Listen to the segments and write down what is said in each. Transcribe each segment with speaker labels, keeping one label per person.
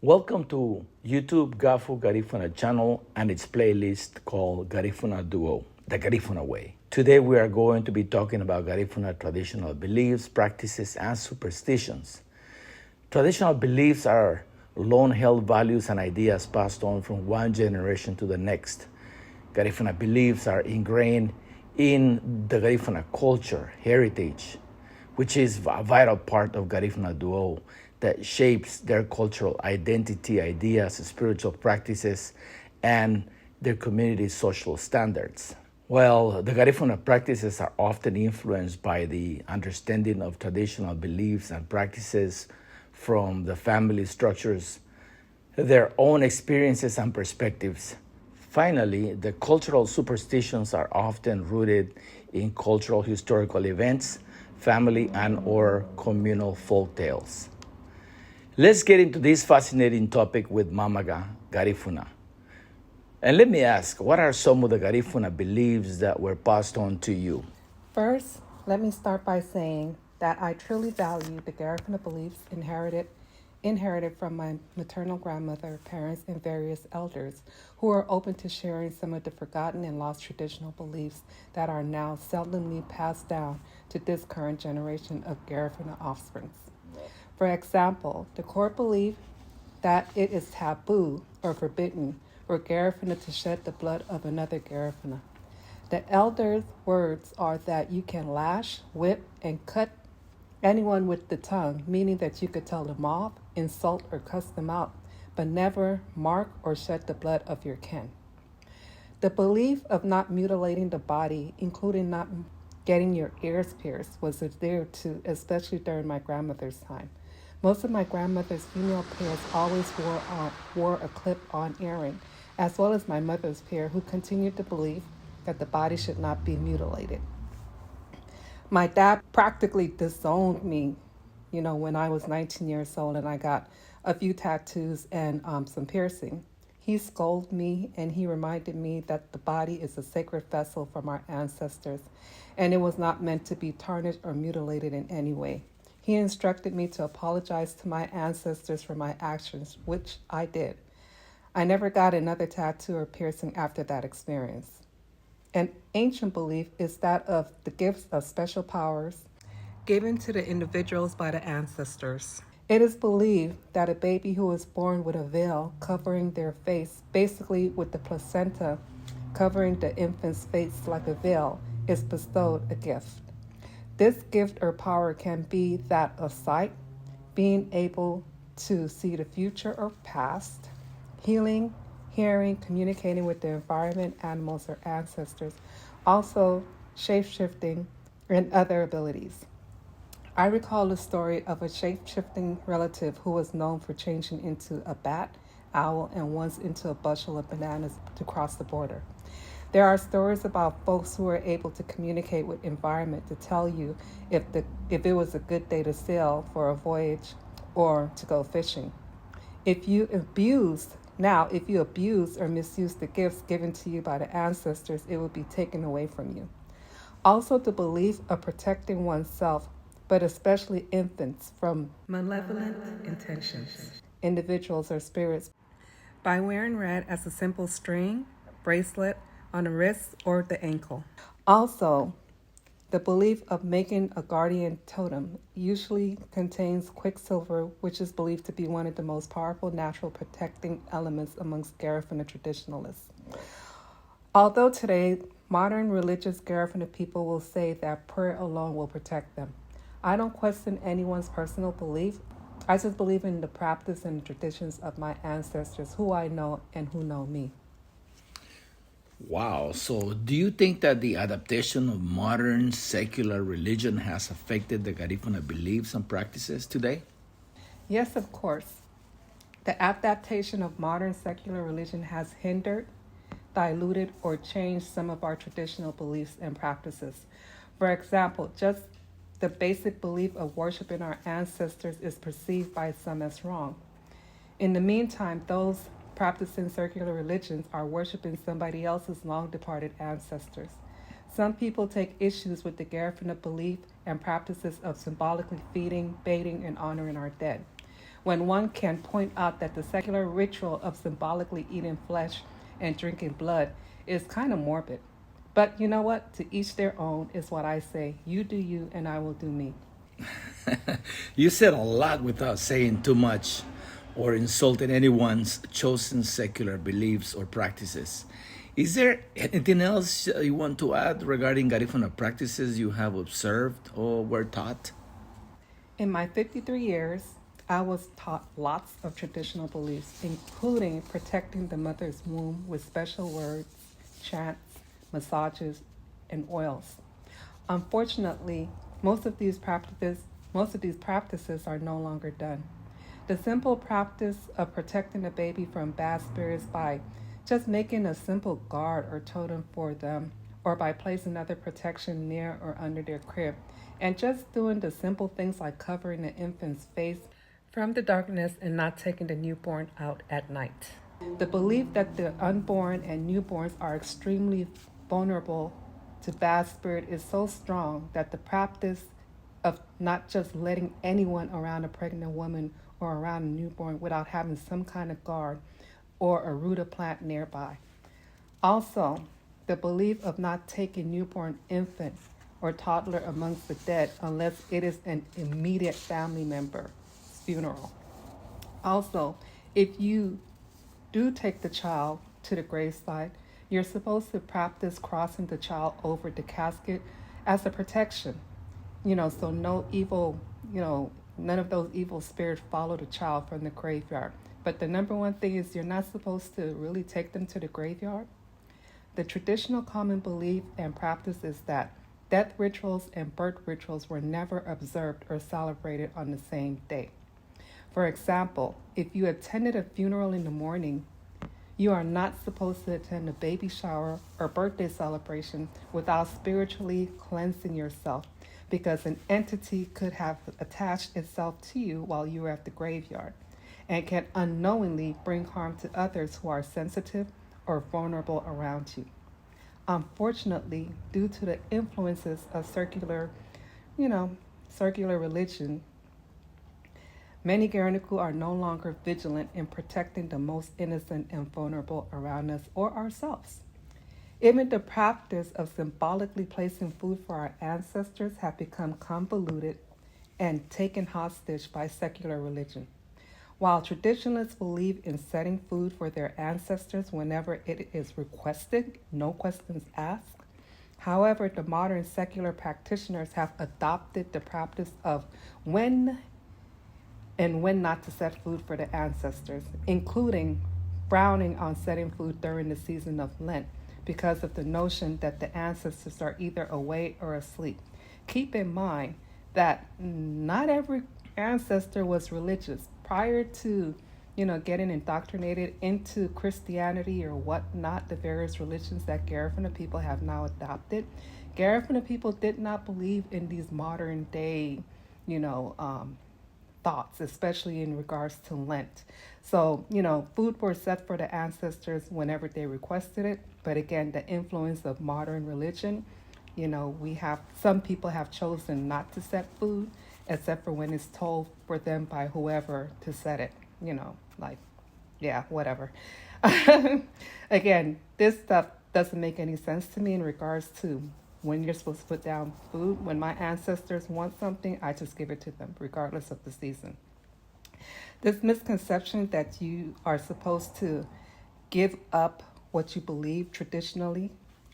Speaker 1: Welcome to YouTube GAHFU Garifuna channel and its playlist called Garifuna Duo, the Garifuna Way. Today we are going to be talking about Garifuna traditional beliefs, practices, and superstitions. Traditional beliefs are long-held values and ideas passed on from one generation to the next. Garifuna beliefs are ingrained in the Garifuna culture, heritage, which is a vital part of Garifuna Duo that shapes their cultural identity, ideas, spiritual practices, and their community's social standards. Well, the Garifuna practices are often influenced by the understanding of traditional beliefs and practices from the family structures, their own experiences and perspectives. Finally, the cultural superstitions are often rooted in cultural historical events, family and or communal folk tales. Let's get into this fascinating topic with Mamaga Garifuna. And let me ask, what are some of the Garifuna beliefs that were passed on to you?
Speaker 2: First, let me start by saying that I truly value the Garifuna beliefs inherited from my maternal grandmother, parents, and various elders who are open to sharing some of the forgotten and lost traditional beliefs that are now seldomly passed down to this current generation of Garifuna offsprings. For example, the core belief that it is taboo or forbidden for Garifuna to shed the blood of another Garifuna. The elders' words are that you can lash, whip, and cut anyone with the tongue, meaning that you could tell them off, insult, or cuss them out, but never mark or shed the blood of your kin. The belief of not mutilating the body, including not getting your ears pierced, was adhered to, especially during my grandmother's time. Most of my grandmother's female peers always wore a clip-on earring, as well as my mother's peer, who continued to believe that the body should not be mutilated. My dad practically disowned me, when I was 19 years old and I got a few tattoos and some piercing. He scolded me and he reminded me that the body is a sacred vessel from our ancestors and it was not meant to be tarnished or mutilated in any way. He instructed me to apologize to my ancestors for my actions, which I did. I never got another tattoo or piercing after that experience. An ancient belief is that of the gifts of special powers given to the individuals by the ancestors. It is believed that a baby who is born with a veil covering their face, basically with the placenta covering the infant's face like a veil, is bestowed a gift. This gift or power can be that of sight, being able to see the future or past, healing, hearing, communicating with the environment, animals, or ancestors, also shape-shifting, and other abilities. I recall the story of a shape-shifting relative who was known for changing into a bat, owl, and once into a bushel of bananas to cross the border. There are stories about folks who are able to communicate with environment to tell you if it was a good day to sail for a voyage or to go fishing. If you abuse or misuse the gifts given to you by the ancestors, it will be taken away from you. Also, the belief of protecting oneself, but especially infants, from malevolent intentions, individuals or spirits, by wearing red as a simple string, bracelet, on the wrist or the ankle. Also, the belief of making a guardian totem usually contains quicksilver, which is believed to be one of the most powerful natural protecting elements amongst Garifuna traditionalists. Although today, modern religious Garifuna people will say that prayer alone will protect them. I don't question anyone's personal belief. I just believe in the practice and traditions of my ancestors, who I know and who know me.
Speaker 1: Wow, so do you think that the adaptation of modern secular religion has affected the Garifuna beliefs and practices today?
Speaker 2: Yes, of course. The adaptation of modern secular religion has hindered, diluted, or changed some of our traditional beliefs and practices. For example, just the basic belief of worshiping our ancestors is perceived by some as wrong. In the meantime, those practicing secular religions are worshiping somebody else's long-departed ancestors. Some people take issues with the Garifuna belief and practices of symbolically feeding, baiting, and honoring our dead. when one can point out that the secular ritual of symbolically eating flesh and drinking blood is kind of morbid. But you know what? To each their own is what I say. You do you, and I will do me.
Speaker 1: You said a lot without saying too much or insulting anyone's chosen secular beliefs or practices. Is there anything else you want to add regarding Garifuna practices you have observed or were taught?
Speaker 2: In my 53 years, I was taught lots of traditional beliefs, including protecting the mother's womb with special words, chants, massages, and oils. Unfortunately, most of these practices are no longer done. The simple practice of protecting a baby from bad spirits by just making a simple guard or totem for them, or by placing other protection near or under their crib, and just doing the simple things like covering the infant's face from the darkness and not taking the newborn out at night. The belief that the unborn and newborns are extremely vulnerable to bad spirit is so strong that the practice of not just letting anyone around a pregnant woman or around a newborn without having some kind of guard or a ruta plant nearby. Also, the belief of not taking newborn infant or toddler amongst the dead unless it is an immediate family member's funeral. Also, if you do take the child to the gravesite, you're supposed to practice crossing the child over the casket as a protection. So no evil, none of those evil spirits follow the child from the graveyard. But the number one thing is you're not supposed to really take them to the graveyard. The traditional common belief and practice is that death rituals and birth rituals were never observed or celebrated on the same day. For example, if you attended a funeral in the morning, you are not supposed to attend a baby shower or birthday celebration without spiritually cleansing yourself, because an entity could have attached itself to you while you were at the graveyard and can unknowingly bring harm to others who are sensitive or vulnerable around you. Unfortunately, due to the influences of circular religion, many Garifuna are no longer vigilant in protecting the most innocent and vulnerable around us or ourselves. Even the practice of symbolically placing food for our ancestors have become convoluted and taken hostage by secular religion. While traditionalists believe in setting food for their ancestors whenever it is requested, no questions asked, however, the modern secular practitioners have adopted the practice of when and when not to set food for the ancestors, including frowning on setting food during the season of Lent because of the notion that the ancestors are either away or asleep. Keep in mind that not every ancestor was religious. Prior to, getting indoctrinated into Christianity or whatnot, the various religions that Garifuna people have now adopted, Garifuna people did not believe in these modern day, thoughts, especially in regards to Lent. So, food was set for the ancestors whenever they requested it. But again, the influence of modern religion, some people have chosen not to set food, except for when it's told for them by whoever to set it, whatever. Again, this stuff doesn't make any sense to me in regards to when you're supposed to put down food. When my ancestors want something, I just give it to them, regardless of the season. This misconception that you are supposed to give up what you believe traditionally,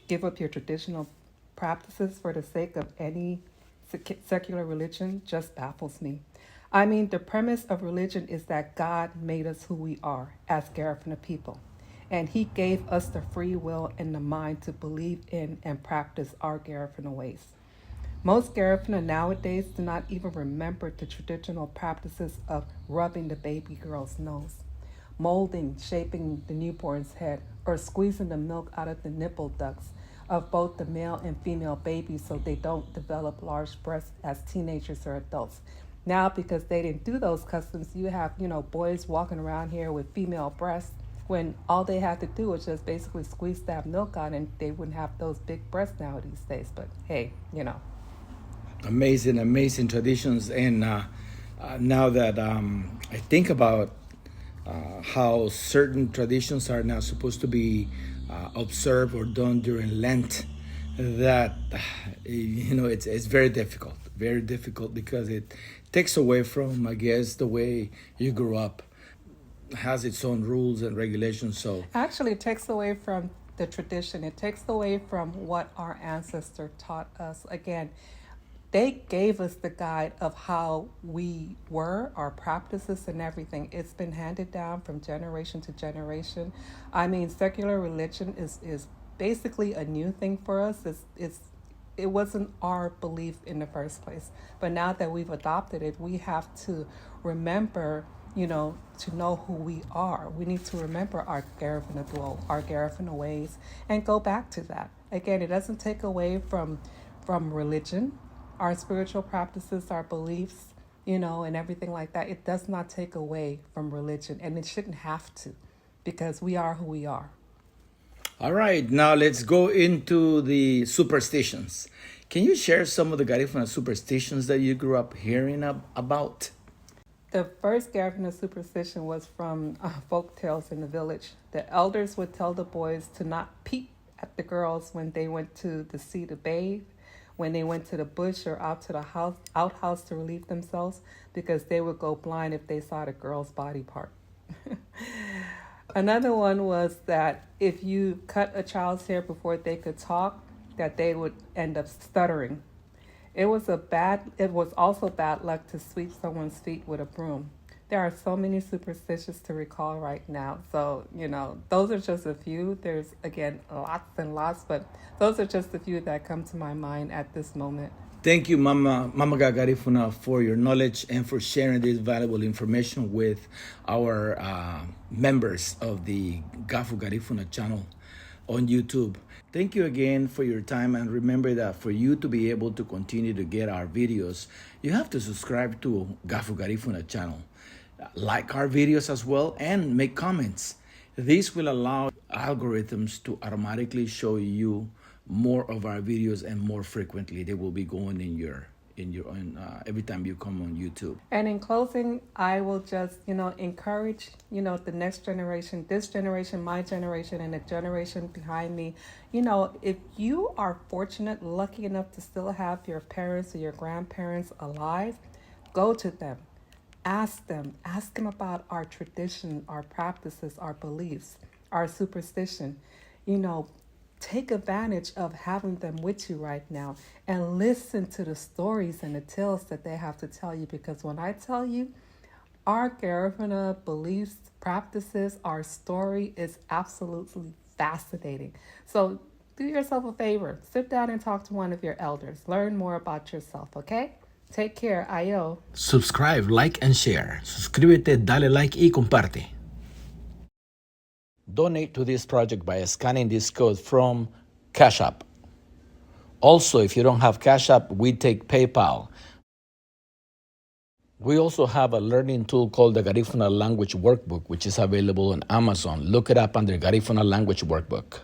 Speaker 2: give up your traditional practices for the sake of any secular religion just baffles me. I mean, the premise of religion is that God made us who we are as Garifuna people, and He gave us the free will and the mind to believe in and practice our Garifuna ways. Most Garifuna nowadays do not even remember the traditional practices of rubbing the baby girl's nose, molding, shaping the newborn's head, or squeezing the milk out of the nipple ducts of both the male and female babies so they don't develop large breasts as teenagers or adults. Now, because they didn't do those customs, you have, boys walking around here with female breasts when all they had to do was just basically squeeze that milk out and they wouldn't have those big breasts now these days. But hey,
Speaker 1: Amazing traditions. And Now that I think about how certain traditions are now supposed to be observed or done during Lent, that it's very difficult because it takes away from, I guess, the way you grew up. Has its own rules and regulations. So
Speaker 2: Actually, it takes away from the tradition. It takes away from what our ancestor taught us. Again, they gave us the guide of how we were, our practices and everything. It's been handed down from generation to generation. I mean, secular religion is basically a new thing for us. It wasn't our belief in the first place. But now that we've adopted it, we have to remember, to know who we are. We need to remember our Garifuna Duo, our Garifuna ways, and go back to that. Again, it doesn't take away from religion, our spiritual practices, our beliefs, and everything like that. It does not take away from religion, and it shouldn't have to, because we are who we are.
Speaker 1: all right, now let's go into the superstitions. Can you share some of the Garifuna superstitions that you grew up hearing about?
Speaker 2: The first Garifuna superstition was from folk tales in the village. The elders would tell the boys to not peep at the girls when they went to the sea to bathe, when they went to the bush or out to the outhouse to relieve themselves, because they would go blind if they saw the girl's body part. Another one was that if you cut a child's hair before they could talk, that they would end up stuttering. It was also bad luck to sweep someone's feet with a broom. There are so many superstitions to recall right now. So, those are just a few. There's, again, lots and lots, but those are just a few that come to my mind at this moment.
Speaker 1: Thank you, Mama Garifuna, for your knowledge and for sharing this valuable information with our members of the GAHFU Garifuna channel on YouTube. Thank you again for your time, and remember that for you to be able to continue to get our videos, you have to subscribe to GAHFU Garifuna channel. Like our videos as well and make comments. This will allow algorithms to automatically show you more of our videos and more frequently. They will be going in your every time you come on YouTube.
Speaker 2: And in closing, I will just, encourage, the next generation, this generation, my generation, and the generation behind me. If you are fortunate, lucky enough to still have your parents or your grandparents alive, go to them. Ask them about our tradition, our practices, our beliefs, our superstition. Take advantage of having them with you right now and listen to the stories and the tales that they have to tell you. Because when I tell you, our Garifuna beliefs, practices, our story is absolutely fascinating. So do yourself a favor. Sit down and talk to one of your elders. Learn more about yourself, okay? Take care. Ayo.
Speaker 1: Subscribe, like, and share. Suscríbete, dale like y comparte. Donate to this project by scanning this code from Cash App. Also, if you don't have Cash App, we take PayPal. We also have a learning tool called the Garifuna Language Workbook, which is available on Amazon. Look it up under Garifuna Language Workbook.